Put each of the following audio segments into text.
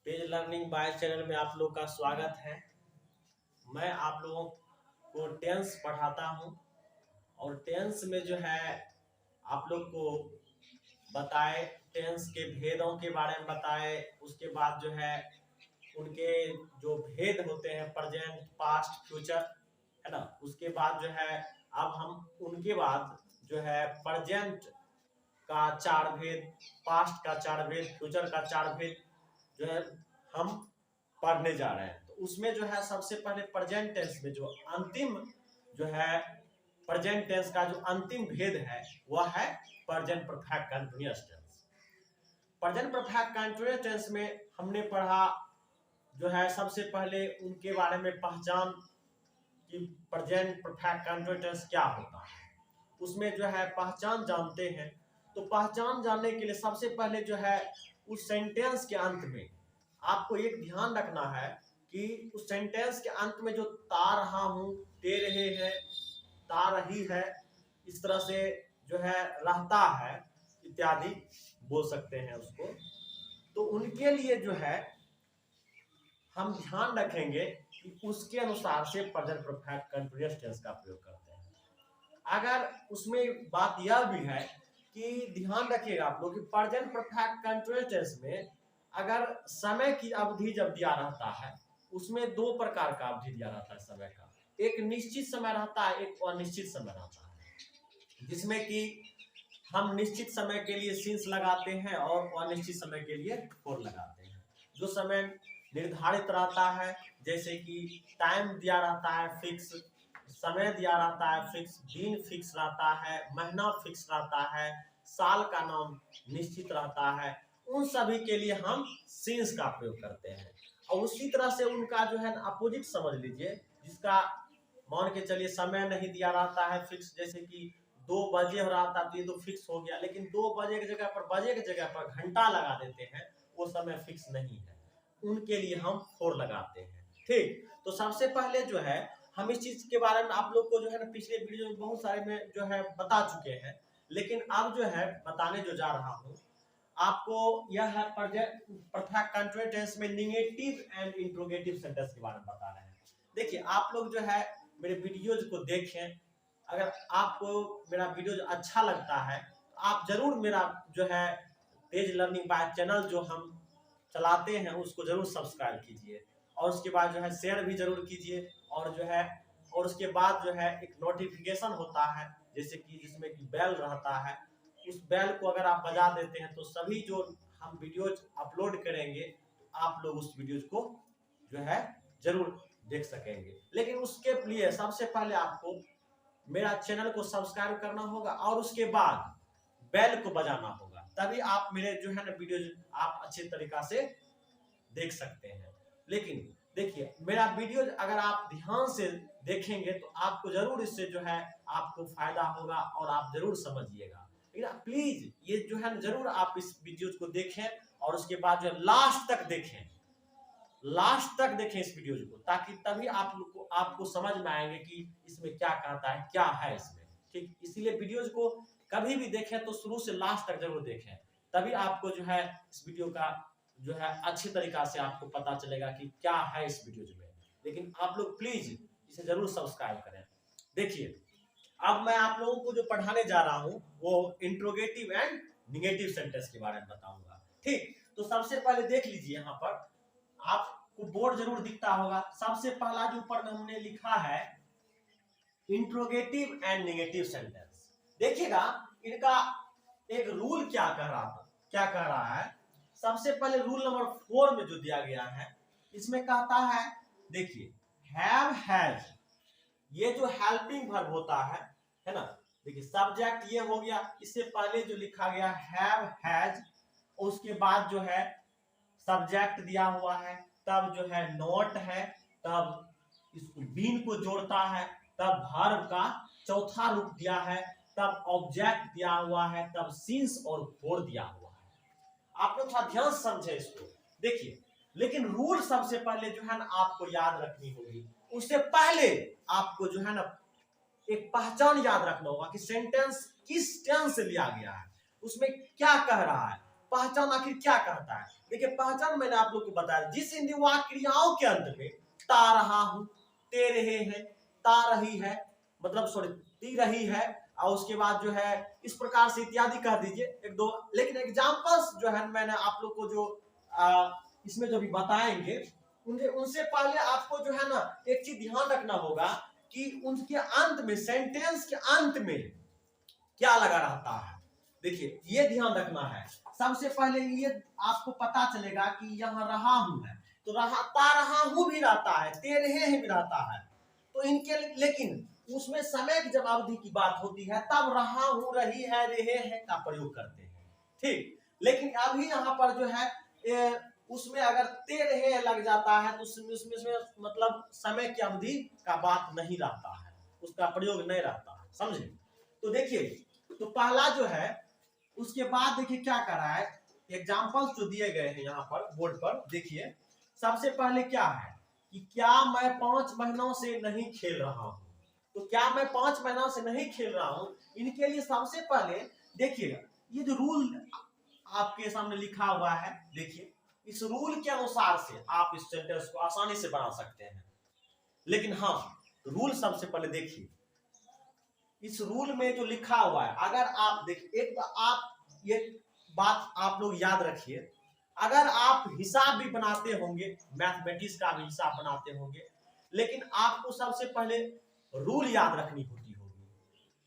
Page learning by channel में आप लोग का स्वागत है। मैं आप लोगों को टेंस पढ़ाता हूं और टेंस में जो है आप लोग को बताए टेंस के भेदों के बारे में बताए। उसके बाद जो है उनके जो भेद होते हैं प्रेजेंट, पास्ट, फ्यूचर, है ना। उसके बाद जो है अब हम उनके बाद जो है प्रेजेंट का 4 भेद, पास्ट का 4 भेद, फ्यूचर का 4 भेद जो है हम पढ़ने जा रहे हैं। तो उसमें जो है सबसे पहले प्रेजेंट टेंस में जो अंतिम जो है प्रेजेंट टेंस का जो अंतिम भेद है वह है present perfect continuous tense. Present perfect continuous tense में हमने पढ़ा जो है सबसे पहले उनके बारे में पहचान कि प्रेजेंट परफेक्ट कंटीन्यूअस टेंस क्या होता है। उसमें जो है पहचान जानते हैं। तो पहचान जानने के लिए सबसे पहले जो है उस सेंटेंस के अंत में आपको एक ध्यान रखना है कि उस सेंटेंस के अंत में जो ता रहा हूं, दे रहे हैं, ता रही है, इस तरह से जो है रहता है इत्यादि बोल सकते हैं उसको। तो उनके लिए जो है हम ध्यान रखेंगे कि उसके अनुसार से प्रेजेंट परफेक्ट कंटीन्यूअस टेंस का प्रयोग करते हैं। अगर उसमें बात यह भी है कि ध्यान रखिएगा आप लोग कि प्रेजेंट परफेक्ट कंटीन्यूअस टेंस में अगर समय की अवधि जब दिया रहता है उसमें 2 प्रकार का अवधि दिया रहता है समय का। एक निश्चित समय रहता है, एक अनिश्चित समय रहता है, जिसमें कि हम निश्चित समय के लिए सिंस लगाते हैं और अनिश्चित समय के लिए फॉर लगाते हैं। जो समय निर्धारित रहता है जैसे कि टाइम दिया रहता है फिक्स, समय दिया रहता है फिक्स, दिन फिक्स रहता है, महीना फिक्स रहता है, साल का नाम निश्चित रहता है, उन सभी के लिए हम सिंस का प्रयोग करते हैं। और उसी तरह से उनका जो है अपोजिट समझ लीजिए, जिसका मान के चलिए समय नहीं दिया रहता है फिक्स, जैसे कि 2 बजे हो रहा था तो ये तो फिक्स हो गया, लेकिन 2 बजे की जगह पर बजे की जगह पर घंटा लगा देते हैं, वो समय फिक्स नहीं है, उनके लिए हम फॉर लगाते हैं। ठीक, तो सबसे पहले जो है हम इस चीज के बारे में आप लोग को जो है ना पिछले वीडियो में बहुत सारे में जो है बता चुके हैं, लेकिन अब जो है बताने जो जा रहा हूँ आपको यह है परफेक्ट कंटीन्यूअस टेंस में नेगेटिव एंड इंट्रोगेटिव सेंटेंस के बारे में बता रहे हैं। देखिए आप लोग जो है मेरे वीडियोज को देखें। अगर आपको मेरा वीडियो अच्छा लगता है तो आप जरूर मेरा जो है तेज लर्निंग बाय चैनल जो हम चलाते हैं उसको जरूर सब्सक्राइब कीजिए और उसके बाद जो है शेयर भी जरूर कीजिए। और जो है और उसके बाद जो है एक नोटिफिकेशन होता है जैसे कि जिसमें कि बेल रहता है, उस बेल को अगर आप बजा देते हैं तो सभी जो हम वीडियोज अपलोड करेंगे तो आप लोग उस वीडियोज को जो है जरूर देख सकेंगे। लेकिन उसके लिए सबसे पहले आपको मेरा चैनल को सब्सक्राइब करना होगा और उसके बाद बेल को बजाना होगा, तभी आप मेरे जो है ना वीडियो आप अच्छे तरीका से देख सकते हैं। लेकिन देखिए मेरा वीडियो अगर आप ध्यान से देखेंगे तो आपको जरूर इससे जो है आपको फायदा होगा और आप जरूर समझिएगा। लेकिन प्लीज ये जो है जरूर आप इस वीडियो को देखें और उसके बाद जो है लास्ट तक देखें, लास्ट तक देखें इस वीडियो को, ताकि तभी आप लोग को आपको समझ में आएंगे कि इसमें क्या कहता है, क्या है इसमें। ठीक, इसीलिए वीडियोज को कभी भी देखें तो शुरू से लास्ट तक जरूर देखें, तभी आपको जो है इस वीडियो का जो है अच्छी तरीका से आपको पता चलेगा कि क्या है इस वीडियो में। लेकिन आप लोग प्लीज इसे जरूर सब्सक्राइब करें। देखिए अब मैं आप लोगों को जो पढ़ाने जा रहा हूं वो इंट्रोगेटिव एंड निगेटिव सेंटेंस के बारे में बताऊंगा। ठीक, तो सबसे पहले देख लीजिए यहाँ पर आपको बोर्ड जरूर दिखता होगा। सबसे पहला जो ऊपर में हमने लिखा है इंट्रोगेटिव एंड नेगेटिव सेंटेंस। देखिएगा इनका एक रूल क्या कह रहा है। सबसे पहले रूल नंबर 4 में जो दिया गया है इसमें कहता है, देखिए हैव, हैज, ये जो हेल्पिंग वर्ब होता है ना। देखिए सब्जेक्ट ये हो गया, इससे पहले जो लिखा गया हैव, हैज, उसके बाद जो है सब्जेक्ट दिया हुआ है, तब जो है नोट है, तब इसको बीन को जोड़ता है, तब वर्ब का चौथा रूप दिया है, तब ऑब्जेक्ट दिया हुआ है, तब सिंस और फॉर दिया हुआ है। आप लोग थोड़ा ध्यान समझे इसको। देखिए लेकिन रूल सबसे पहले जो है ना आपको याद रखनी होगी। उससे पहले आपको जो है ना एक पहचान याद रखना होगा कि सेंटेंस किस टेंस से लिया गया है, उसमें क्या कह रहा है, पहचान आखिर क्या कहता है। देखिए पहचान मैंने आप लोग को बताया, जिस हिंदी वाक्य क्रियाओं के अंत में ता रहा हूं, ते रहे हैं, ता रही है, मतलब सॉरी ती रही है, और उसके बाद जो है इस प्रकार से इत्यादि कह दीजिए एक दो। लेकिन एग्जांपल्स जो है मैंने आप लोग को जो इसमें जो भी बताएंगे उनसे पहले आपको जो है ना एक चीज ध्यान रखना होगा कि उनके अंत में, सेंटेंस के अंत में क्या लगा रहता है। देखिए ये ध्यान रखना है। सबसे पहले ये आपको पता चलेगा कि यहाँ रहा हूं है, तो रहा हूं भी रहता है, ते रहे हैं भी रहता है, तो इनके लेकिन उसमें समय की जब अवधि की बात होती है तब रहा हूं, रही है, रहे हैं का प्रयोग करते हैं, ठीक। लेकिन अभी यहाँ पर जो है उसमें अगर ते रहे लग जाता है तो उसमें मतलब समय की अवधि का बात नहीं रहता है, उसका प्रयोग नहीं रहता है, समझे। तो देखिए तो पहला जो है, उसके बाद देखिए क्या कर रहा है, एग्जाम्पल्स जो दिए गए हैं यहाँ पर बोर्ड पर देखिए। सबसे पहले क्या है कि क्या मैं 5 महीनों से नहीं खेल रहा हूं, तो क्या मैं 5 महीनों से नहीं खेल रहा हूं, इनके लिए सबसे पहले देखिएगा ये जो रूल आपके सामने लिखा हुआ है, देखिए इस रूल के अनुसार से आप इस सेंटेंस को आसानी से बना सकते हैं। लेकिन हाँ रूल सबसे पहले देखिए, इस रूल में जो लिखा हुआ है अगर आप देखिए, एक आप ये बात आप लोग याद रखिए, अगर आप हिसाब भी बनाते होंगे, मैथमेटिक्स का भी हिसाब बनाते होंगे, लेकिन आपको सबसे पहले रूल याद रखनी होती होगी,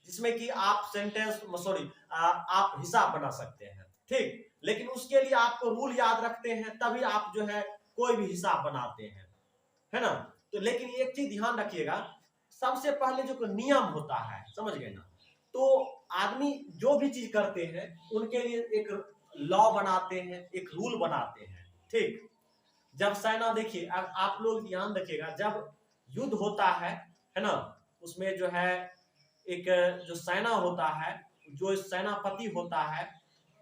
जिसमें कि आप सेंटेंस सॉरी आप हिसाब बना सकते हैं, ठीक। लेकिन उसके लिए आपको रूल याद रखते हैं तभी आप जो है कोई भी हिसाब बनाते हैं, है ना। तो लेकिन एक चीज ध्यान रखिएगा, सबसे पहले जो नियम होता है, समझ गए ना, तो आदमी जो भी चीज करते हैं उनके लिए एक लॉ बनाते हैं, एक रूल बनाते हैं, ठीक। जब सेना देखिए आप लोग ध्यान रखिएगा, जब युद्ध होता है ना, उसमें जो है एक जो सेना होता है, जो सेनापति होता है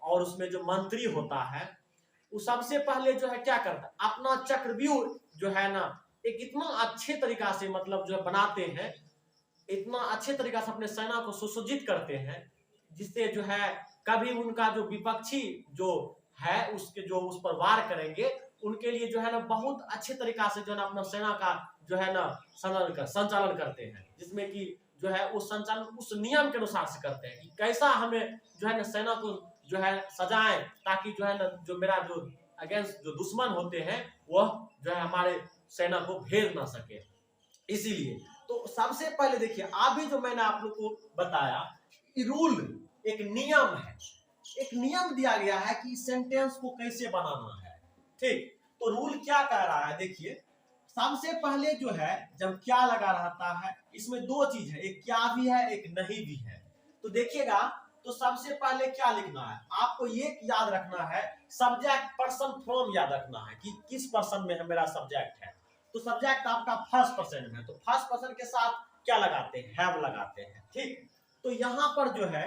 और उसमें जो मंत्री होता है, वो सबसे पहले जो है क्या करता है, अपना चक्रव्यूह जो है ना एक इतना अच्छे तरीका से मतलब जो बनाते हैं, इतना अच्छे तरीका से अपने सेना को सुसज्जित करते हैं, जिससे जो है कभी उनका जो विपक्षी जो है उसके जो उस पर वार करेंगे उनके लिए जो है ना बहुत अच्छे तरीका से जो है ना अपना सेना का जो है ना संचालन करते हैं, जिसमें कि जो है उस संचालन उस नियम के अनुसार से करते हैं कि कैसा हमें जो है ना सेना को जो है सजाएं, ताकि जो है ना जो मेरा जो अगेंस्ट जो दुश्मन होते हैं वह जो है हमारे सेना को भेद ना सके। इसीलिए तो सबसे पहले देखिए अभी जो मैंने आप लोग को बताया रूल एक नियम है, एक नियम दिया गया है कि सेंटेंस को कैसे बनाना है, ठीक। तो रूल क्या कह रहा है, देखिए सबसे पहले जो है जब क्या लगा रहता है, इसमें दो चीज है, एक क्या भी है एक नहीं भी है। तो देखिएगा तो सबसे पहले क्या लिखना है, आपको ये याद रखना है सब्जेक्ट पर्सन फ्रॉम याद रखना है कि किस पर्सन में है मेरा सब्जेक्ट है। तो सब्जेक्ट आपका फर्स्ट पर्सन में है, तो फर्स्ट पर्सन के साथ क्या लगाते हैं, हैव लगाते हैं, ठीक। तो यहां पर जो है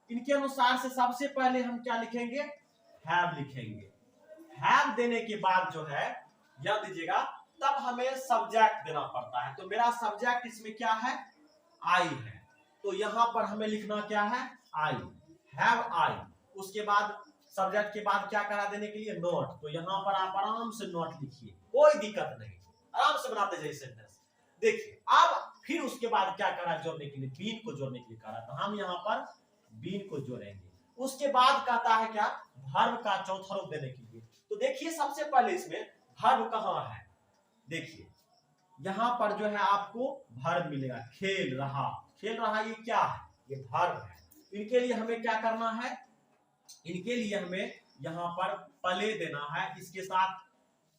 इनके अनुसार से सबसे पहले हम क्या लिखेंगे, हैव लिखेंगे। हैव देने के बाद जो है याद दीजिएगा तब हमें सब्जेक्ट देना पड़ता है, तो मेरा सब्जेक्ट इसमें क्या है, आई है, तो यहां पर हमें लिखना क्या है, आई, हैव आई। उसके बाद सब्जेक्ट के बाद क्या करा देने के लिए, नॉट, तो यहां पर आप आराम से नॉट लिखिए, कोई दिक्कत नहीं, आराम से बनाते जाइए सेंटेंस। देखिए अब फिर उसके बाद क्या करा जोड़ने के लिए, बीन को जोड़ने के लिए करा, तो हम यहाँ पर बीन को जोड़ेंगे। उसके बाद कहता है क्या, वर्ब का चौथा रूप देने के लिए। तो देखिए सबसे पहले इसमें वर्ब कहाँ है, देखिए यहाँ पर जो है आपको वर्ब मिलेगा, खेल रहा, खेल रहा ये क्या है, ये वर्ब है। इनके लिए हमें क्या करना है, इनके लिए हमें यहाँ पर पले देना है, इसके साथ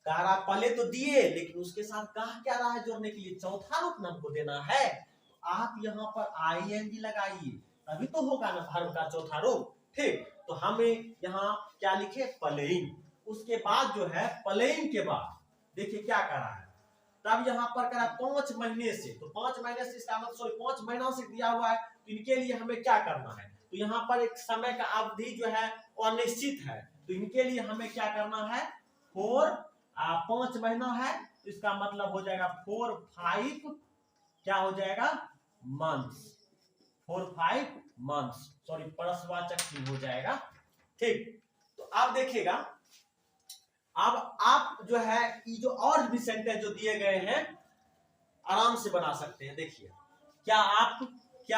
कहा पले तो दिए लेकिन उसके साथ कहा क्या रहा है जोड़ने के लिए, चौथा रूप हमको देना है। तो आप यहाँ पर आईएनजी लगाइए तभी तो होगा ना वर्ब का चौथा रूप, ठीक। तो हमें यहाँ क्या लिखे, प्लेइंग। उसके बाद जो है प्लेइंग के बाद देखिए क्या कर रहा है, तब यहाँ पर करा 5 महीने से, तो 5 महीने से इसका मतलब सॉरी 5 महीनों से दिया हुआ है, तो इनके लिए हमें क्या करना है, तो यहाँ पर एक समय का अवधि जो है अनिश्चित है, तो इनके लिए हमें क्या करना है, 5 महीना है, तो इसका मतलब हो जाएगा 4 5 क्या हो जाएगा, मंथ्स, 4 5 मंथ्स, सॉरी परसवाचक हो जाएगा, ठीक। तो आप देखिएगा अब आप जो है ये जो और भी सेंटेंस जो दिए गए हैं आराम से बना सकते हैं। देखिए, क्या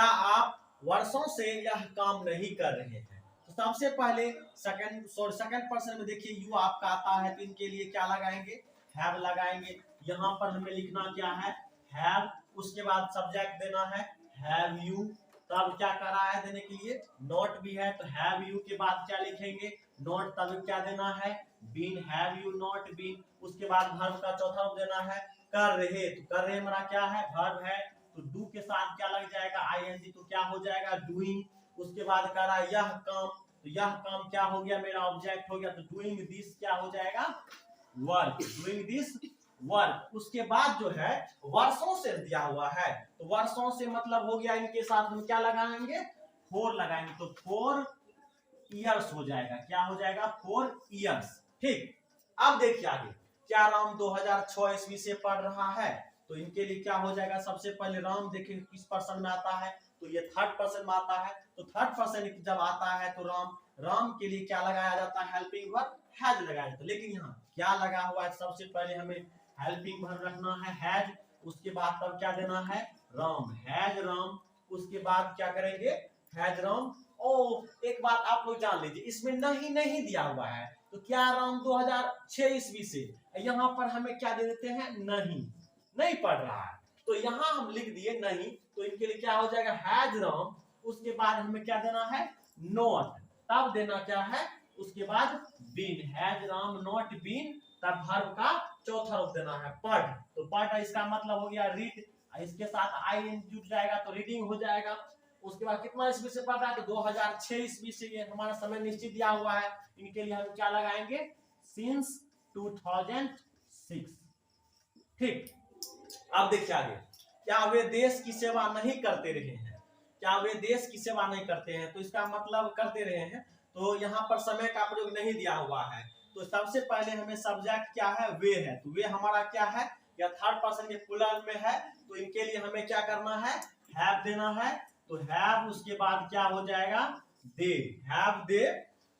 आप वर्षों से यह काम नहीं कर रहे हैं? तो सबसे पहले सेकंड पर्सन में देखिए यू आपका आता है, तो इनके लिए क्या लगाएंगे? हैव लगाएंगे। यहाँ पर हमें लिखना क्या है? हैव। उसके बाद सब्जेक्ट देना है हैव यू। तब क्या कर रहा है देने के लिए? नॉट भी है, तो हैव यू के बाद क्या लिखेंगे? नॉट। तब क्या देना है? Been. Have you not been. उसके बाद वर्ब का चौथा रूप देना है कर रहे। तो कर रहे हमारा क्या है? वर्ब है, तो डू के साथ क्या लग जाएगा? आईएनजी। तो क्या हो जाएगा? डूइंग। उसके बाद कह रहा है यह काम, तो यह काम क्या हो गया? मेरा ऑब्जेक्ट हो गया, तो डूइंग दिस क्या हो जाएगा? वर्क। Doing this work. उसके बाद जो है वर्षों से दिया हुआ है, तो वर्षों से मतलब हो गया, इनके साथ हम क्या लगाएंगे? फोर लगाएंगे, तो 4 ईयर्स हो जाएगा। क्या हो जाएगा? 4 ईयर्स। ठीक। अब देखिए आगे, क्या राम 2006 ईस्वी से पढ़ रहा है? तो इनके लिए क्या हो जाएगा? सबसे पहले राम देखिए किस पर्सन में आता है, तो ये थर्ड पर्सन में आता है। तो थर्ड पर्सन जब आता है तो राम के लिए क्या लगाया जाता है? हेल्पिंग वर्ब हैज लगाया जाता है। लेकिन यहाँ क्या लगा हुआ है? सबसे पहले हमें हेल्पिंग वर्ब रखना है हैज। उसके बाद तब क्या देना है? राम। हैज राम। उसके बाद क्या करेंगे? हैज राम। ओ एक बात आप लोग जान लीजिए, इसमें नहीं दिया हुआ है, तो क्या राम 2006 ईस्वी से, यहाँ पर हमें क्या दे देते हैं? नहीं पढ़ रहा है, तो यहाँ हम लिख दिए नहीं। तो इनके लिए क्या हो जाएगा? हैज राम। उसके बाद हमें क्या देना है? नॉट। तब देना क्या है? उसके बाद been. Has Ram not been. तब वर्ब का चौथा रूप देना है पढ़। तो पढ़ इसका मतलब हो गया रीड, इसके साथ आई एन जुड़ जाएगा तो रीडिंग हो जाएगा। उसके बाद कितना ईस्वी से पढ़ रहा है? तो 2006 ईस्वी से, ये हमारा समय निश्चित दिया हुआ है। इनके लिए हम क्या लगाएंगे? सिंस 2006। ठीक। अब देखिए आगे, क्या वे देश की सेवा नहीं करते रहे हैं? क्या वे देश की सेवा नहीं करते हैं? तो इसका मतलब करते रहे हैं, तो यहाँ पर समय का प्रयोग नहीं दिया हुआ है। तो सबसे पहले हमें सब्जेक्ट क्या है? वे है, तो वे हमारा क्या है? या थर्ड पर्सन के प्लूरल में है, तो इनके लिए हमें क्या करना है? हैव देना है। तो हैव, उसके बाद क्या हो जाएगा? दे। Have they.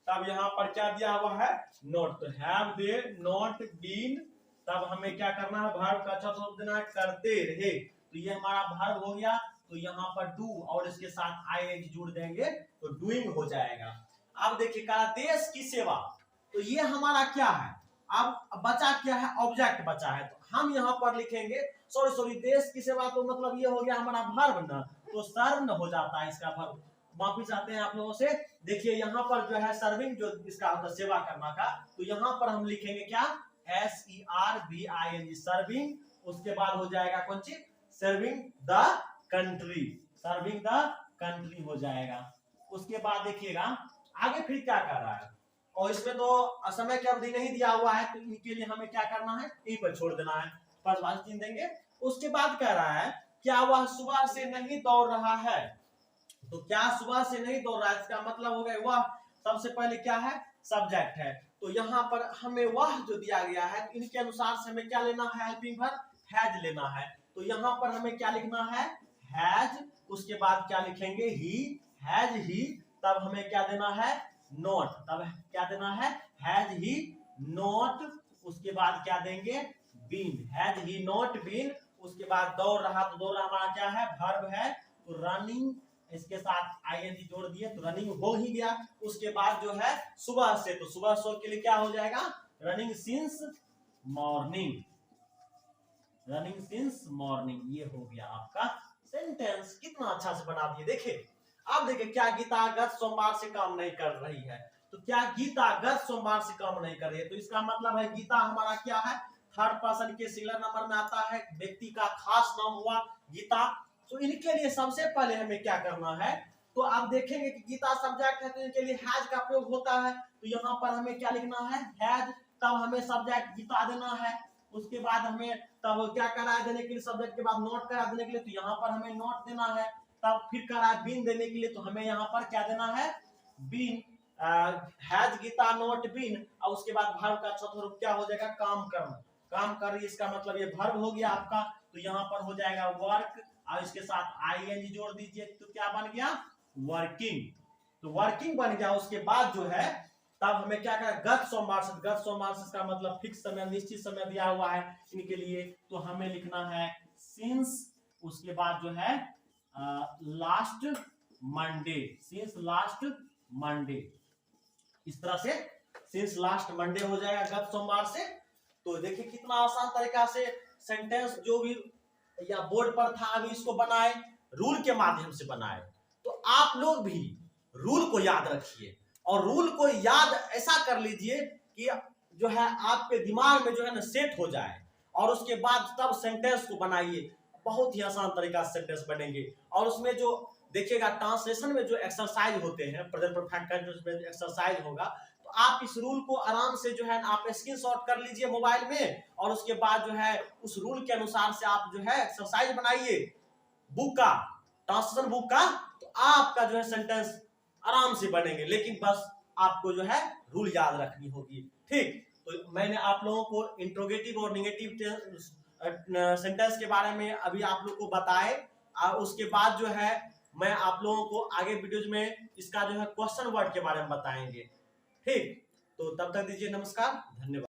तब यहाँ पर क्या दिया हुआ है? नॉट। तो हैव दे नॉट बीन। तब हमें क्या करना है? वर्ब का चौथा रूप देना है करते रहे। तो ये हमारा वर्ब हो गया, तो यहाँ पर डू और इसके साथ आईएनजी जोड़ देंगे तो डूइंग हो जाएगा। अब देखिए कहा देश की सेवा, तो ये हमारा क्या है? अब बचा क्या है? ऑब्जेक्ट बचा है, तो हम यहाँ पर लिखेंगे सॉरी देश की सेवा, तो मतलब ये हो गया हमारा वर्ब ना, तो सर्व हो जाता है इसका वर्ब। वापिस आते हैं आप लोगों से। देखिए यहाँ पर जो है सर्विंग, जो इसका होता है सेवा करना का, तो यहाँ पर हम लिखेंगे क्या? SERVING serving. उसके बाद हो जाएगा कौन सी? Serving the country. Serving the country हो जाएगा। उसके बाद देखिएगा आगे फिर क्या कर रहा है, और इसमें तो समय की अवधि नहीं दिया हुआ है, तो इनके लिए हमें क्या करना है? यहीं पर छोड़ देना है, परिभाषित चिन्ह देंगे। उसके बाद कह रहा है क्या वह सुबह से नहीं दौड़ रहा है? तो क्या सुबह से नहीं दौड़ रहा है, इसका मतलब हो गया वह। सबसे पहले क्या है? सब्जेक्ट है, तो यहाँ पर हमें वह जो दिया गया है, इनके अनुसार से हमें क्या लेना है? हेल्पिंग वर्ब हैज लेना है। तो यहाँ पर हमें क्या लिखना है? हैज। उसके बाद क्या लिखेंगे? ही। Has he. तब हमें क्या देना है? नॉट। तब क्या देना है? Has he not. उसके बाद क्या देंगे? Been. Has he not been. उसके बाद दौड़ रहा, तो दौड़ रहा हमारा क्या है? वर्ब है, तो रनिंग, इसके साथ आईएनजी जोड़ दिए तो रनिंग हो ही गया। उसके बाद जो है सुबह से, तो सुबह सो के लिए क्या हो जाएगा? Running since morning. Running since morning, ये हो गया आपका सेंटेंस। कितना अच्छा से बना दिए। देखिए अब देखिए, क्या गीता गत सोमवार से काम नहीं कर रही है? तो क्या गीता गत सोमवार से काम नहीं कर रही है, तो इसका मतलब है गीता हमारा क्या है? थर्ड पर्सन के सिंगुलर नंबर में आता है, व्यक्ति का खास नाम हुआ गीता। तो इनके लिए सबसे पहले हमें क्या करना है? तो आप देखेंगे कि गीता सब्जेक्ट है, तो इनके लिए हैज का प्रयोग होता है। तो यहाँ पर हमें क्या लिखना है? हैज। तब हमें सब्जेक्ट गीता देना है। उसके बाद हमें तब क्या करा देने के लिए? सब्जेक्ट के बाद नोट करा देने के लिए, तो यहाँ पर हमें नोट देना है। तब फिर करा बीन देने के लिए, तो हमें यहाँ पर क्या देना है? Been. Has Geeta not been. और उसके बाद वर्ब का चौथा रूप क्या हो जाएगा? काम करना। काम कर रही, इसका मतलब ये वर्ब हो गया आपका, तो यहाँ पर हो जाएगा वर्क, और इसके साथ आईएनजी जोड़ दीजिए, तो क्या बन गया? वर्किंग। तो वर्किंग बन गया। उसके बाद जो है तब हमें क्या करना, गत सोमवार से, गत सोमवार से का मतलब फिक्स समय, निश्चित समय दिया हुआ है इनके लिए, तो हमें लिखना है सिंस, उसके बाद जो है last Monday, since last Monday, इस तरह से सिंस लास्ट मंडे हो जाएगा गत सोमवार से। तो देखिए कितना आसान तरीका से सेंटेंस जो भी या बोर्ड पर था अभी इसको बनाए, रूल के माध्यम से बनाए। तो आप लोग भी रूल को याद रखिए और रूल को याद ऐसा कर लीजिए कि जो है आपके दिमाग में जो है ना सेट हो जाए, और उसके बाद तब सेंटेंस को बनाइए। बहुत ही आसान तरीका से सेंटेंस बनेंगे। और उसमें जो देखिएगा ट्रांसलेशन में जो एक्सरसाइज होते हैं, प्रेजेंट परफेक्ट का जो एक्सरसाइज होगा, तो आप इस रूल को आराम से जो है आप स्क्रीनशॉट कर लीजिए मोबाइल में, और उसके बाद जो है उस रूल के अनुसार से आप जो है एक्सरसाइज बनाइए बुक का, ट्रांसलेशन बुक का, तो आपका जो है सेंटेंस आराम से बनेंगे। लेकिन बस आपको जो है रूल याद रखनी होगी। ठीक, तो मैंने आप लोगों को इंट्रोगेटिव और नेगेटिव सेंटेंस के बारे में अभी आप लोग को बताए। उसके बाद जो है मैं आप लोगों को आगे वीडियोज में इसका जो है क्वेश्चन वर्ड के बारे में बताएंगे। ठीक, तो तब तक दीजिए नमस्कार, धन्यवाद।